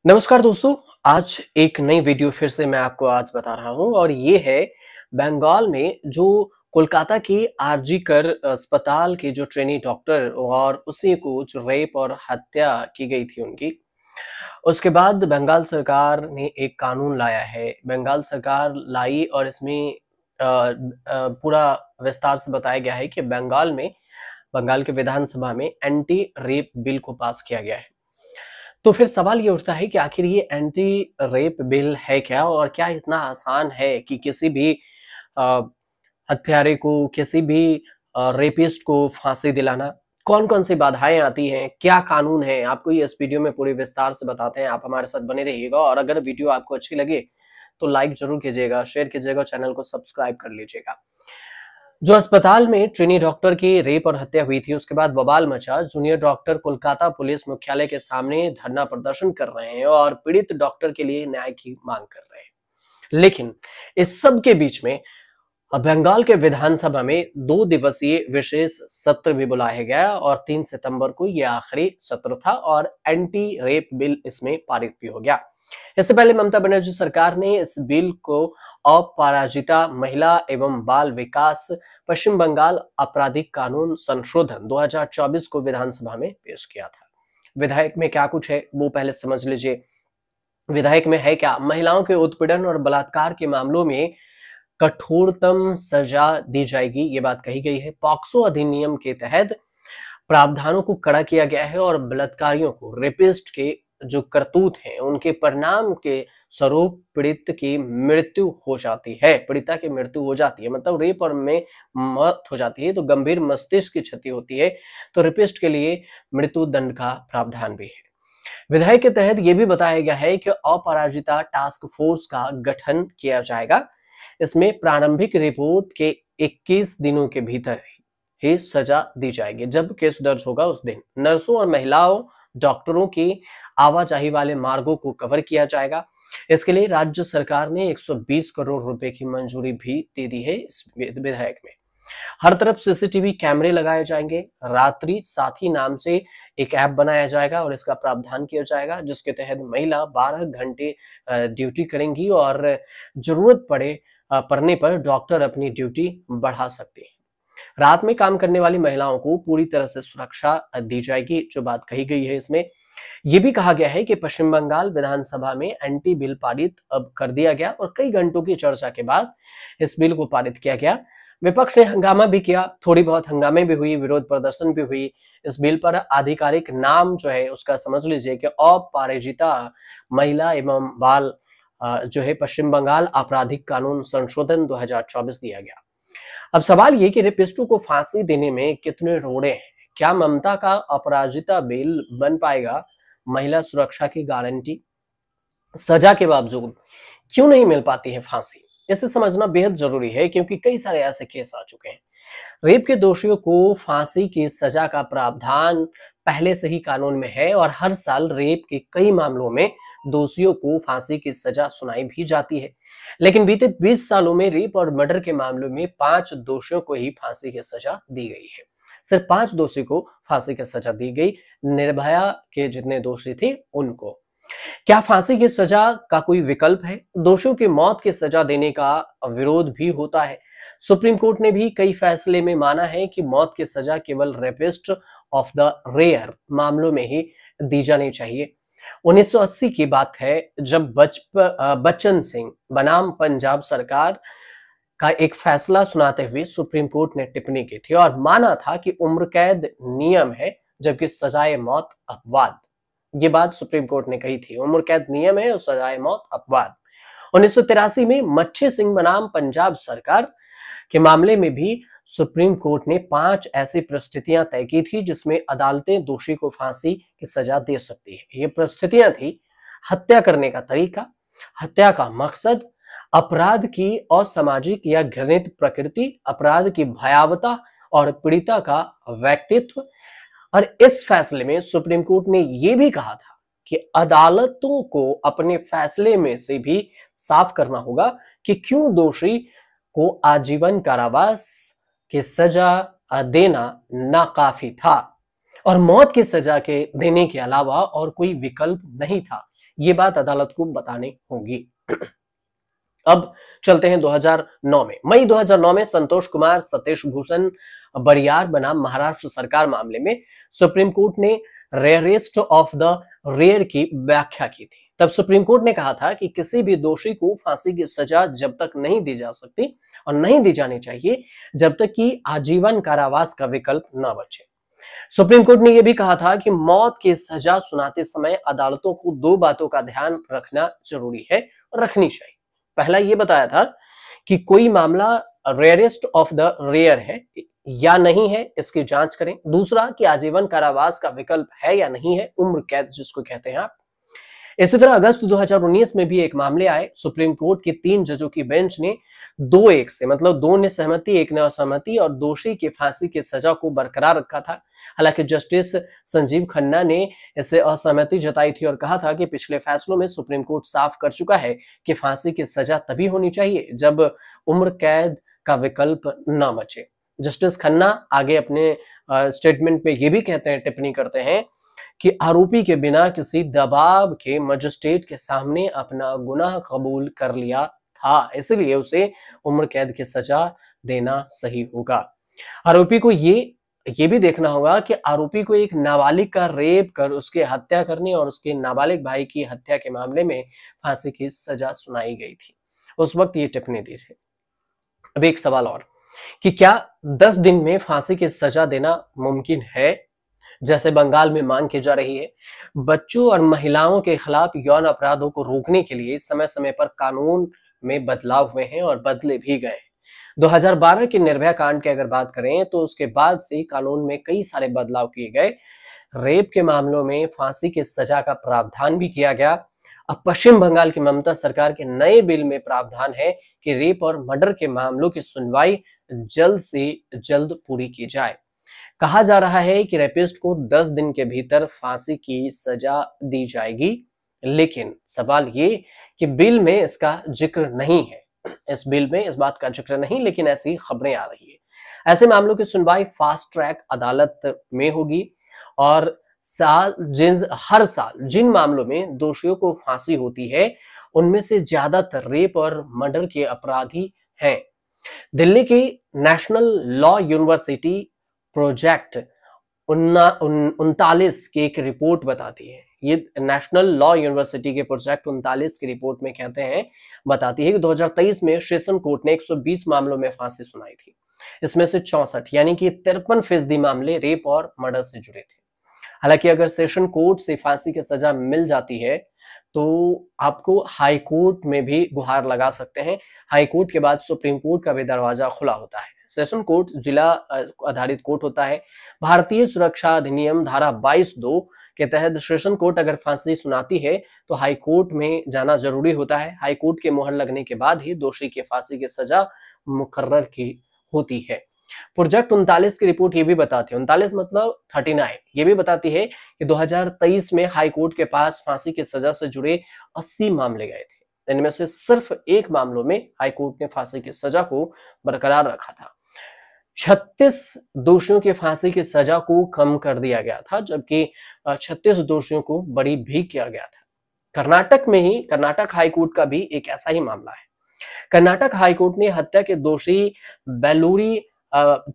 नमस्कार दोस्तों। आज एक नई वीडियो फिर से मैं आपको आज बता रहा हूं और ये है बंगाल में जो कोलकाता की आरजी कर अस्पताल के जो ट्रेनी डॉक्टर और उसी को जो रेप और हत्या की गई थी उनकी, उसके बाद बंगाल सरकार ने एक कानून लाया है। बंगाल सरकार लाई और इसमें पूरा विस्तार से बताया गया है कि बंगाल के विधानसभा में एंटी रेप बिल को पास किया गया है। तो फिर सवाल ये उठता है कि आखिर ये एंटी रेप बिल है क्या और क्या इतना आसान है कि किसी भी अ, हत्यारे को, किसी भी रेपिस्ट को फांसी दिलाना? कौन-कौन सी बाधाएं आती हैं? क्या कानून है? आपको ये इस वीडियो में पूरे विस्तार से बताते हैं। आप हमारे साथ बने रहिएगा और अगर वीडियो आपको अच्छी लगे तो लाइक जरूर कीजिएगा, शेयर कीजिएगा, चैनल को सब्सक्राइब कर लीजिएगा। जो अस्पताल में ट्रेनी डॉक्टर की रेप और हत्या हुई थी, उसके बाद बवाल मचा। जूनियर डॉक्टर कोलकाता पुलिस मुख्यालय के सामने धरना प्रदर्शन कर रहे हैं और पीड़ित डॉक्टर के लिए न्याय की मांग कर रहे हैं। लेकिन इस सब के बीच में बंगाल के विधानसभा में 2 दिवसीय विशेष सत्र भी बुलाया गया और 3 सितंबर को यह आखिरी सत्र था और एंटी रेप बिल इसमें पारित भी हो गया। इससे पहले ममता बनर्जी सरकार ने इस बिल को अपराजिता महिला एवं बाल विकास पश्चिम बंगाल आपराधिक कानून संशोधन 2024 को विधानसभा में पेश किया था। विधायक में क्या कुछ है वो पहले समझ लीजिए। विधायक में है क्या? महिलाओं के उत्पीड़न और बलात्कार के मामलों में कठोरतम सजा दी जाएगी, ये बात कही गई है। पॉक्सो अधिनियम के तहत प्रावधानों को कड़ा किया गया है और बलात्कारियों को, रेपिस्ट के जो करतूत हैं उनके परिणाम के स्वरूप पीड़िता की मृत्यु हो जाती है, मतलब रेप और में मौत हो जाती है तो गंभीर मस्तिष्क की क्षति होती है, तो रेपिस्ट के लिए मृत्यु दंड का प्रावधान भी है। विधायक के तहत यह भी बताया गया है कि अपराजिता टास्क फोर्स का गठन किया जाएगा। इसमें प्रारंभिक रिपोर्ट के 21 दिनों के भीतर ही सजा दी जाएगी। जब केस दर्ज होगा उस दिन नर्सों और महिलाओं डॉक्टरों की आवाजाही वाले मार्गों को कवर किया जाएगा। इसके लिए राज्य सरकार ने 120 करोड़ रुपए की मंजूरी भी दे दी है। इस विधेयक में हर तरफ सीसीटीवी कैमरे लगाए जाएंगे। रात्रि साथी नाम से एक ऐप बनाया जाएगा और इसका प्रावधान किया जाएगा, जिसके तहत महिला 12 घंटे ड्यूटी करेंगी और जरूरत पड़ने पर डॉक्टर अपनी ड्यूटी बढ़ा सकते हैं। रात में काम करने वाली महिलाओं को पूरी तरह से सुरक्षा दी जाएगी, जो बात कही गई है। इसमें यह भी कहा गया है कि पश्चिम बंगाल विधानसभा में एंटी बिल पारित अब कर दिया गया और कई घंटों की चर्चा के बाद इस बिल को पारित किया गया। विपक्ष ने हंगामा भी किया, थोड़ी बहुत हंगामे भी हुई, विरोध प्रदर्शन भी हुई। इस बिल पर आधिकारिक नाम जो है उसका समझ लीजिए कि अपराजिता महिला एवं बाल जो है पश्चिम बंगाल आपराधिक कानून संशोधन 2024 दिया गया। अब सवाल ये कि रेपिस्टों को फांसी देने में कितने रोड़े हैं? क्या ममता का अपराजिता बिल बन पाएगा महिला सुरक्षा की गारंटी? सजा के बावजूद क्यों नहीं मिल पाती है फांसी? इसे समझना बेहद जरूरी है, क्योंकि कई सारे ऐसे केस आ चुके हैं। रेप के दोषियों को फांसी की सजा का प्रावधान पहले से ही कानून में है और हर साल रेप के कई मामलों में दोषियों को फांसी की सजा सुनाई भी जाती है। लेकिन बीते 20 सालों में रेप और मर्डर के मामलों में 5 दोषियों को ही फांसी की सजा दी गई है। सिर्फ 5 दोषी को फांसी की सजा दी गई। निर्भया के जितने दोषी थे उनको। क्या फांसी की सजा का कोई विकल्प है? दोषियों की मौत की सजा देने का विरोध भी होता है। सुप्रीम कोर्ट ने भी कई फैसले में माना है कि मौत की सजा केवल रेपिस्ट ऑफ द रेयर मामलों में ही दी जानी चाहिए। 1980 की बात है, जब बच्चन सिंह बनाम पंजाब सरकार का एक फैसला सुनाते हुए सुप्रीम कोर्ट ने टिप्पणी की थी और माना था कि उम्र कैद नियम है जबकि सजाए मौत अपवाद। ये बात सुप्रीम कोर्ट ने कही थी, उम्र कैद नियम है और सजाए मौत अपवाद। 1983 में मच्छी सिंह बनाम पंजाब सरकार के मामले में भी सुप्रीम कोर्ट ने 5 ऐसी परिस्थितियां तय की थी जिसमें अदालतें दोषी को फांसी की सजा दे सकती है। ये परिस्थितियां थी: हत्या करने का तरीका, हत्या का मकसद, अपराध की असामाजिक या घृणित प्रकृति, अपराध की भयावता और पीड़िता का व्यक्तित्व। और इस फैसले में सुप्रीम कोर्ट ने यह भी कहा था कि अदालतों को अपने फैसले में से भी साफ करना होगा कि क्यों दोषी को आजीवन कारावास की सजा देना नाकाफी था और मौत की सजा के देने के अलावा और कोई विकल्प नहीं था। ये बात अदालत को बतानी होगी। अब चलते हैं 2009 में। मई 2009 में संतोष कुमार सतीश भूषण बरियार बनाम महाराष्ट्र सरकार मामले में सुप्रीम कोर्ट ने रेयरेस्ट ऑफ द रेयर की व्याख्या की थी। तब सुप्रीम कोर्ट ने कहा था कि किसी भी दोषी को फांसी की सजा जब तक नहीं दी जा सकती और नहीं दी जानी चाहिए जब तक कि आजीवन कारावास का विकल्प न बचे। सुप्रीम कोर्ट ने यह भी कहा था कि मौत की सजा सुनाते समय अदालतों को दो बातों का ध्यान रखना जरूरी है और रखनी चाहिए। पहला ये बताया था कि कोई मामला रेयरेस्ट ऑफ द रेयर है या नहीं है, इसकी जांच करें। दूसरा कि आजीवन कारावास का विकल्प है या नहीं है, उम्र कैद जिसको कहते हैं आप। इसी तरह अगस्त 2019 में भी एक मामले आए। सुप्रीम कोर्ट की 3 जजों की बेंच ने 2-1 से, मतलब 2 ने सहमति, 1 ने असहमति और दोषी की फांसी की सजा को बरकरार रखा था। हालांकि जस्टिस संजीव खन्ना ने इसे असहमति जताई थी और कहा था कि पिछले फैसलों में सुप्रीम कोर्ट साफ कर चुका है कि फांसी की सजा तभी होनी चाहिए जब उम्र कैद का विकल्प न बचे। जस्टिस खन्ना आगे अपने स्टेटमेंट में ये भी कहते हैं, टिप्पणी करते हैं कि आरोपी के बिना किसी दबाव के मजिस्ट्रेट के सामने अपना गुनाह कबूल कर लिया था, इसलिए उसे उम्र कैद की सजा देना सही होगा। आरोपी को ये भी देखना होगा कि आरोपी को एक नाबालिग का रेप कर उसकी हत्या करने और उसके नाबालिग भाई की हत्या के मामले में फांसी की सजा सुनाई गई थी। उस वक्त ये टिप्पणी दी थी। अब एक सवाल और कि क्या 10 दिन में फांसी की सजा देना मुमकिन है, जैसे बंगाल में मांग की जा रही है? बच्चों और महिलाओं के खिलाफ यौन अपराधों को रोकने के लिए समय समय पर कानून में बदलाव हुए हैं और बदले भी गए। 2012 के निर्भया कांड की अगर बात करें तो उसके बाद से कानून में कई सारे बदलाव किए गए। रेप के मामलों में फांसी की सजा का प्रावधान भी किया गया। अब पश्चिम बंगाल की ममता सरकार के नए बिल में प्रावधान है कि रेप और मर्डर के मामलों की सुनवाई जल्द से जल्द पूरी की जाए। कहा जा रहा है कि रेपिस्ट को 10 दिन के भीतर फांसी की सजा दी जाएगी, लेकिन सवाल ये कि बिल में इसका जिक्र नहीं है। इस बिल में इस बात का जिक्र नहीं, लेकिन ऐसी खबरें आ रही है। ऐसे मामलों की सुनवाई फास्ट ट्रैक अदालत में होगी और हर साल जिन मामलों में दोषियों को फांसी होती है उनमें से ज्यादातर रेप और मर्डर के अपराधी हैं। दिल्ली की नेशनल लॉ यूनिवर्सिटी प्रोजेक्ट 39 की एक रिपोर्ट बताती है। ये नेशनल लॉ यूनिवर्सिटी के प्रोजेक्ट 39 की रिपोर्ट में कहते हैं, बताती है कि 2023 में सेशन कोर्ट ने 120 मामलों में फांसी सुनाई थी। इसमें से 64 यानी कि 53% मामले रेप और मर्डर से जुड़े थे। हालांकि अगर सेशन कोर्ट से फांसी की सजा मिल जाती है तो आपको हाई कोर्ट में भी गुहार लगा सकते हैं। हाई कोर्ट के बाद सुप्रीम कोर्ट का भी दरवाजा खुला होता है। सेशन कोर्ट जिला आधारित कोर्ट होता है। भारतीय सुरक्षा अधिनियम धारा 22(2) के तहत सेशन कोर्ट अगर फांसी सुनाती है तो हाई कोर्ट में जाना जरूरी होता है। हाई कोर्ट के मोहर लगने के बाद ही दोषी की फांसी की सजा मुकर्रर की होती है। प्रोजेक्ट 39 की रिपोर्ट ये भी बताती है, 39 मतलब 39, ये भी बताती है कि 2023 में हाई कोर्ट के पास फांसी की सजा से जुड़े 80 मामले गए थे। इनमें से सिर्फ 1 मामलों में हाई कोर्ट ने फांसी की सजा को बरकरार रखा था। 36 दोषियों की फांसी की सजा को कम कर दिया गया था, जबकि 36 दोषियों को बरी भी किया गया था। कर्नाटक में ही कर्नाटक हाई कोर्ट का भी एक ऐसा ही मामला है। कर्नाटक हाई कोर्ट ने हत्या के दोषी बेलूरी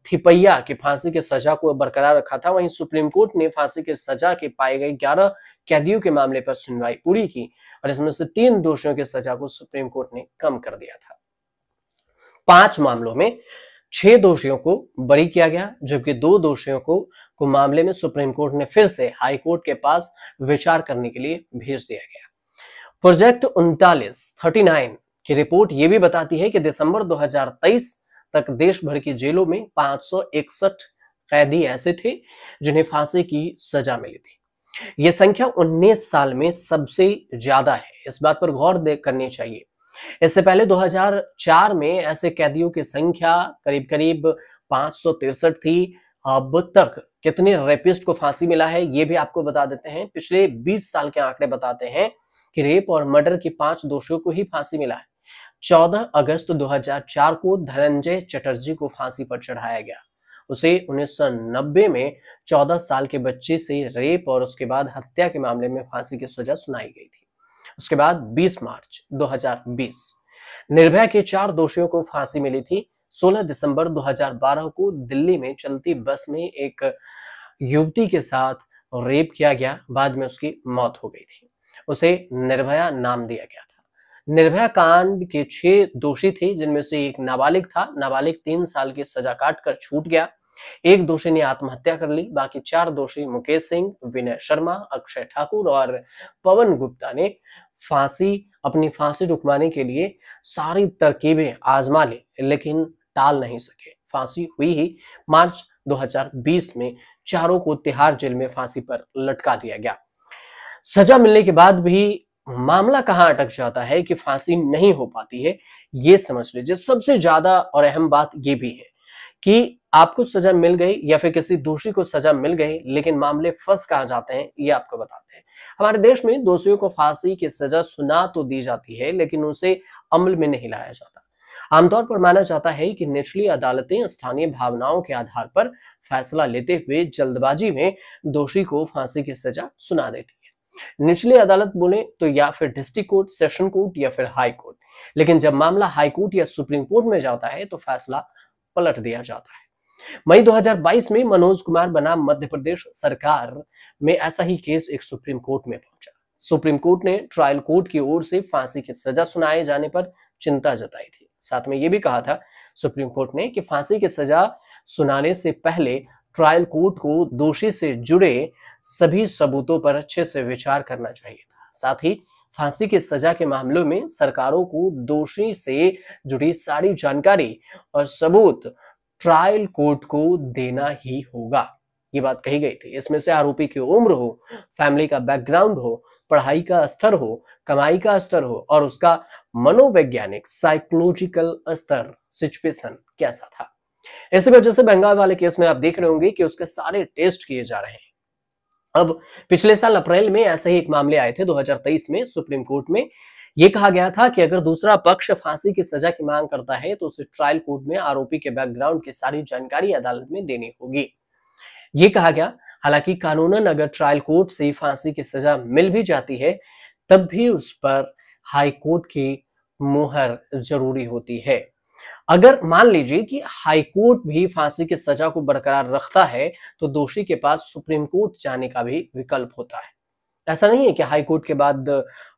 थिपैया की फांसी की सजा को बरकरार रखा था। वहीं सुप्रीम कोर्ट ने फांसी की सजा के पाए गए 11 कैदियों के मामले पर सुनवाई पूरी की और इसमें से 3 दोषियों की सजा को सुप्रीम कोर्ट ने कम कर दिया था। 5 मामलों में 6 दोषियों को बरी किया गया, जबकि 2 दोषियों को मामले में सुप्रीम कोर्ट ने फिर से हाई कोर्ट के पास विचार करने के लिए भेज दिया गया। प्रोजेक्ट 39 की रिपोर्ट ये भी बताती है कि दिसंबर 2023 तक देश भर की जेलों में 561 कैदी ऐसे थे जिन्हें फांसी की सजा मिली थी। यह संख्या 19 साल में सबसे ज्यादा है। इस बात पर गौर करनी चाहिए। इससे पहले 2004 में ऐसे कैदियों की संख्या करीब 563 थी। अब तक कितने रेपिस्ट को फांसी मिला है ये भी आपको बता देते हैं। पिछले 20 साल के आंकड़े बताते हैं कि रेप और मर्डर के 5 दोषियों को ही फांसी मिला है। 14 अगस्त 2004 को धनंजय चटर्जी को फांसी पर चढ़ाया गया। उसे 1990 में 14 साल के बच्चे से रेप और उसके बाद हत्या के मामले में फांसी की सजा सुनाई गई थी। उसके बाद 20 मार्च 2020 निर्भया के 4 दोषियों को फांसी मिली थी। 16 दिसंबर 2012 को दिल्ली में चलती बस में एक युवती के साथ रेप किया गया, बाद में उसकी मौत हो गई थी। उसे निर्भया नाम दिया गया था। निर्भया कांड के 6 दोषी थे, जिनमें से एक नाबालिग था। नाबालिग 3 साल की सजा काटकर छूट गया। एक दोषी ने आत्महत्या कर ली। बाकी 4 दोषी मुकेश सिंह, विनय शर्मा, अक्षय ठाकुर और पवन गुप्ता ने अपनी फांसी रुकवाने के लिए सारी तरकीबें आजमा ली, लेकिन टाल नहीं सके। फांसी हुई ही मार्च 2020 में चारों को तिहाड़ जेल में फांसी पर लटका दिया गया। सजा मिलने के बाद भी मामला कहां अटक जाता है कि फांसी नहीं हो पाती है, ये समझ लीजिए। सबसे ज्यादा और अहम बात ये भी है कि आपको सजा मिल गई या फिर किसी दोषी को सजा मिल गई, लेकिन मामले फंस कहां जाते हैं ये आपको बताते हैं। हमारे देश में दोषियों को फांसी की सजा सुना तो दी जाती है, लेकिन उसे अमल में नहीं लाया जाता। आमतौर पर माना जाता है कि निचली अदालतें स्थानीय भावनाओं के आधार पर फैसला लेते हुए जल्दबाजी में दोषी को फांसी की सजा सुना देती है। निचली अदालत बोले तो या फिर डिस्ट्रिक्ट कोर्ट, सेशन कोर्ट या फिर हाई कोर्ट, लेकिन जब मामला हाई कोर्ट या सुप्रीम कोर्ट में जाता है तो फैसला पलट दिया जाता है। मई 2022 में मनोज कुमार बनाम मध्य प्रदेश सरकार में ऐसा ही केस एक सुप्रीम कोर्ट में पहुंचा। सुप्रीम कोर्ट ने ट्रायल कोर्ट की ओर से फांसी की सजा सुनाए जाने पर चिंता जताई थी। साथ में यह भी कहा था सुप्रीम कोर्ट ने कि फांसी की सजा सुनाने से पहले ट्रायल कोर्ट को दोषी से जुड़े सभी सबूतों पर अच्छे से विचार करना चाहिए था। साथ ही फांसी की सजा के मामलों में सरकारों को दोषी से जुड़ी सारी जानकारी और सबूत ट्रायल कोर्ट को देना ही होगा, ये बात कही गई थी। इसमें से आरोपी की उम्र हो, फैमिली का बैकग्राउंड हो, पढ़ाई का स्तर हो, कमाई का स्तर हो और उसका मनोवैज्ञानिक साइकोलॉजिकल स्तर, सिचुएशन कैसा था। इसी वजह से बंगाल वाले केस में आप देख रहे होंगे कि उसके सारे टेस्ट किए जा रहे हैं। अब पिछले साल अप्रैल में ऐसे ही एक मामले आए थे 2023 में सुप्रीम कोर्ट में। यह कहा गया था कि अगर दूसरा पक्ष फांसी की सजा की मांग करता है तो उसे ट्रायल कोर्ट में आरोपी के बैकग्राउंड की सारी जानकारी अदालत में देनी होगी। ये कहा गया, हालांकि कानूनन अगर ट्रायल कोर्ट से फांसी की सजा मिल भी जाती है तब भी उस पर हाई कोर्ट की मुहर जरूरी होती है। अगर मान लीजिए कि हाई कोर्ट भी फांसी की सजा को बरकरार रखता है तो दोषी के पास सुप्रीम कोर्ट जाने का भी विकल्प होता है। ऐसा नहीं है कि हाई कोर्ट के बाद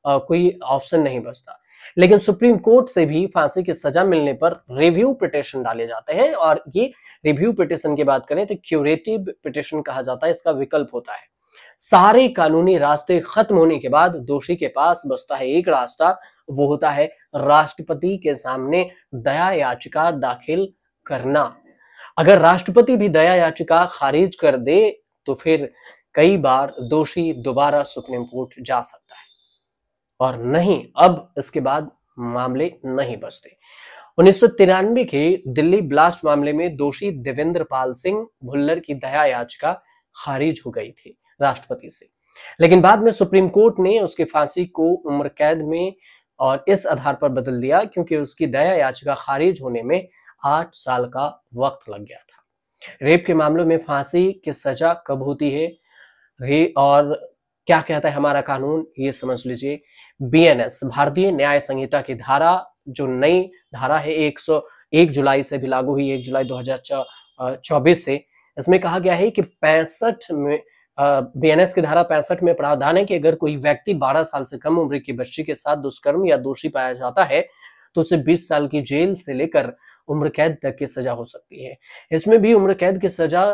कोई ऑप्शन नहीं बचता, लेकिन सुप्रीम कोर्ट से भी फांसी की सजा मिलने पर रिव्यू पिटिशन डाले जाते हैं और ये रिव्यू पिटिशन की बात करें तो क्यूरेटिव पिटिशन कहा जाता है, इसका विकल्प होता है। सारे कानूनी रास्ते खत्म होने के बाद दोषी के पास बचता है एक रास्ता, वो होता है राष्ट्रपति के सामने दया याचिका दाखिल करना। अगर राष्ट्रपति भी दया याचिका खारिज कर दे तो फिर कई बार दोषी दोबारा सुप्रीम कोर्ट जा सकता है और नहीं, अब इसके बाद मामले नहीं बचते। 1993 के दिल्ली ब्लास्ट मामले में दोषी देवेंद्र पाल सिंह भुल्लर की दया याचिका खारिज हो गई थी राष्ट्रपति से, लेकिन बाद में सुप्रीम कोर्ट ने उसकी फांसी को उम्र कैद में और इस आधार पर बदल दिया क्योंकि उसकी दया याचिका खारिज होने में 8 साल का वक्त लग गया था। रेप के मामलों में फांसी की सजा कब होती है और क्या कहता है हमारा कानून, ये समझ लीजिए। बीएनएस भारतीय न्याय संहिता की धारा, जो नई धारा है 101 जुलाई से भी लागू हुई, 1 जुलाई 2024 से, इसमें कहा गया है कि 65 में बीएनएस की धारा 65 में प्रावधान है कि अगर कोई व्यक्ति 12 साल से कम उम्र की बच्ची के साथ दुष्कर्म या दोषी पाया जाता है तो उसे 20 साल की जेल से लेकर उम्र कैद तक की सजा हो सकती है। इसमें भी उम्र कैद की सजा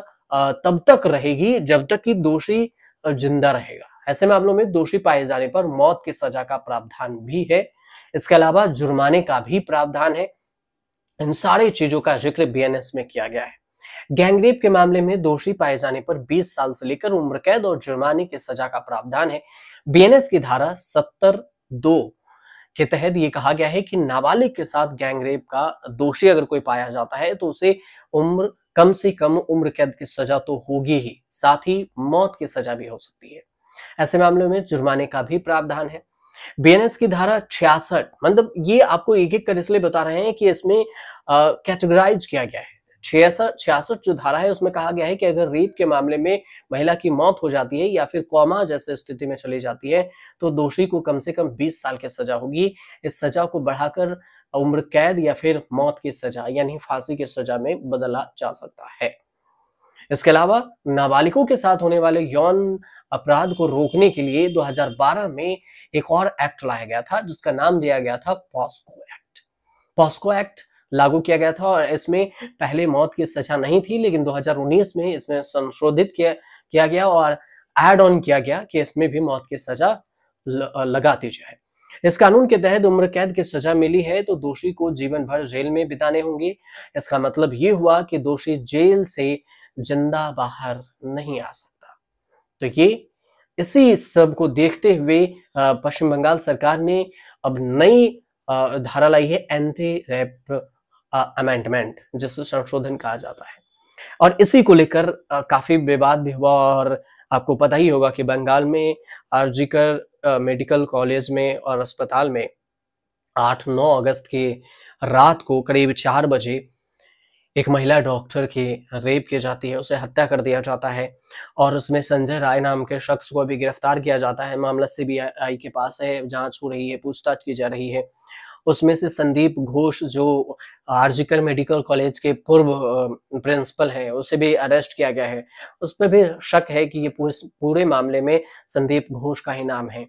तब तक रहेगी जब तक कि दोषी जिंदा रहेगा। ऐसे मामलों में दोषी पाए जाने पर मौत की सजा का प्रावधान भी है। इसके अलावा जुर्माने का भी प्रावधान है। इन सारी चीजों का जिक्र बीएनएस में किया गया है। गैंगरेप के मामले में दोषी पाए जाने पर 20 साल से लेकर उम्र कैद और जुर्माने की सजा का प्रावधान है। बीएनएस की धारा 70(2) के तहत ये कहा गया है कि नाबालिग के साथ गैंगरेप का दोषी अगर कोई पाया जाता है तो उसे कम से कम उम्र कैद की सजा तो होगी ही, साथ ही मौत की सजा भी हो सकती है। ऐसे मामलों में जुर्माने का भी प्रावधान है। बीएनएस की धारा 66, मतलब ये आपको एक एक कर इसलिए बता रहे हैं कि इसमें कैटेगराइज किया गया है। 66 जो धारा है उसमें कहा गया है कि अगर रेप के मामले में महिला की मौत हो जाती है या फिर कोमा जैसे स्थिति में चली जाती है तो दोषी को कम से कम 20 साल की सजा होगी। इस सजा को बढ़ाकर उम्र कैद या फिर मौत की सजा यानी फांसी की सजा में बदला जा सकता है। इसके अलावा नाबालिगों के साथ होने वाले यौन अपराध को रोकने के लिए 2012 में एक और एक्ट लाया गया था जिसका नाम दिया गया था पॉस्को एक्ट। पॉस्को एक्ट लागू किया गया था और इसमें पहले मौत की सजा नहीं थी, लेकिन 2019 में इसमें संशोधित किया गया और ऐड ऑन किया गया कि इसमें भी मौत की सजा लगा दी जाए। इस कानून के तहत उम्र कैद की सजा मिली है तो दोषी को जीवन भर जेल में बिताने होंगे। इसका मतलब ये हुआ कि दोषी जेल से जिंदा बाहर नहीं आ सकता। तो ये इसी सब को देखते हुए पश्चिम बंगाल सरकार ने अब नई धारा लाई है, एंटी रेप अमेंडमेंट, जिसे संशोधन कहा जाता है। और इसी को लेकर काफी विवाद भी हुआ और आपको पता ही होगा कि बंगाल में आरजीकर मेडिकल कॉलेज में और अस्पताल में 8-9 अगस्त की रात को करीब 4 बजे एक महिला डॉक्टर की रेप की जाती है, उसे हत्या कर दिया जाता है और उसमें संजय राय नाम के शख्स को भी गिरफ्तार किया जाता है। मामला सीबीआई के पास है, जांच हो रही है, पूछताछ की जा रही है। उसमें से संदीप घोष जो आरजीकर मेडिकल कॉलेज के पूर्व प्रिंसिपल है, उसे भी अरेस्ट किया गया है। उस पर भी शक है कि ये पूरे मामले में संदीप घोष का ही नाम है।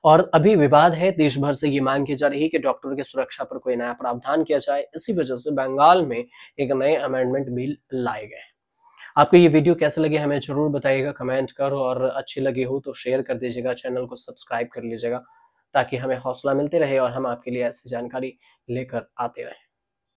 और अभी विवाद है, देश भर से ये मांग की जा रही है कि डॉक्टर की सुरक्षा पर कोई नया प्रावधान किया जाए। इसी वजह से बंगाल में एक नए अमेंडमेंट बिल लाए गए। आपको ये वीडियो कैसे लगे हमें जरूर बताइएगा कमेंट कर, और अच्छी लगी हो तो शेयर कर दीजिएगा, चैनल को सब्सक्राइब कर लीजिएगा ताकि हमें हौसला मिलते रहे और हम आपके लिए ऐसी जानकारी लेकर आते रहें।